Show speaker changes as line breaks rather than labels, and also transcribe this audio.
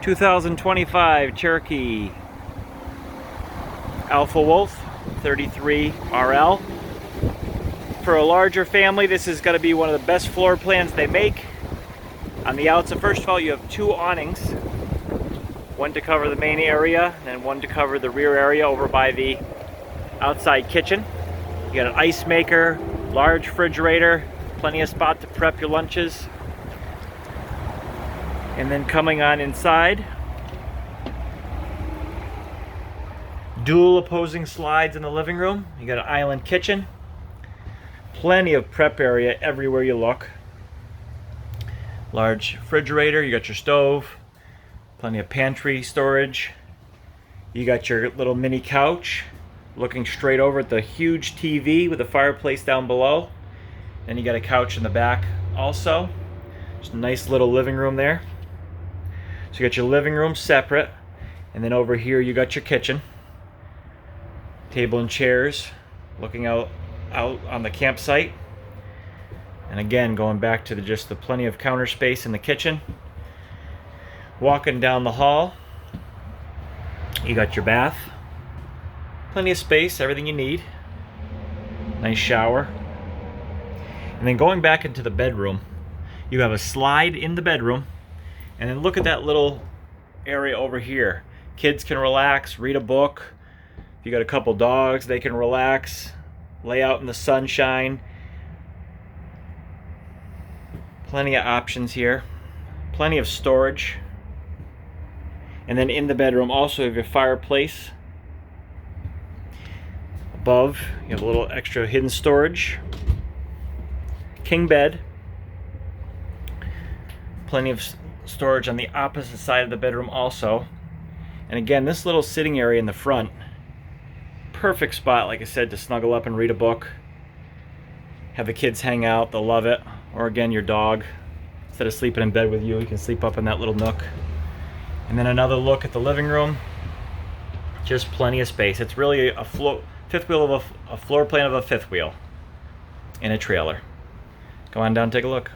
2025 Cherokee Alpha Wolf 33 RL. For a larger family, this is going to be one of the best floor plans they make. On the outside, first of all, you have two awnings. One to cover the main area, and one to cover the rear area over by the outside kitchen. You got an ice maker, large refrigerator, plenty of spot to prep your lunches. And then coming on inside, dual opposing slides in the living room. You got an island kitchen, plenty of prep area everywhere you look. Large refrigerator, you got your stove, plenty of pantry storage. You got your little mini couch looking straight over at the huge TV with a fireplace down below. And you got a couch in the back also. Just a nice little living room there. So you got your living room separate, and then over here you got your kitchen. Table and chairs looking out on the campsite. And again, going back to just the plenty of counter space in the kitchen. Walking down the hall, you got your bath. Plenty of space, everything you need. Nice shower. And then going back into the bedroom, you have a slide in the bedroom. And then look at that little area over here. Kids can relax, read a book. If you got a couple dogs, they can relax, lay out in the sunshine. Plenty of options here. Plenty of storage. And then in the bedroom also you have your fireplace. Above, you have a little extra hidden storage. King bed. Plenty of storage on the opposite side of the bedroom also. And again, this little sitting area in the front, perfect spot, like I said, to snuggle up and read a book. Have the kids hang out, they'll love it. Or again, your dog, instead of sleeping in bed with you, you can sleep up in that little nook. And then another look at the living room. Just plenty of space. It's really a fifth wheel of a floor plan of a fifth wheel in a trailer. Go on down and take a look.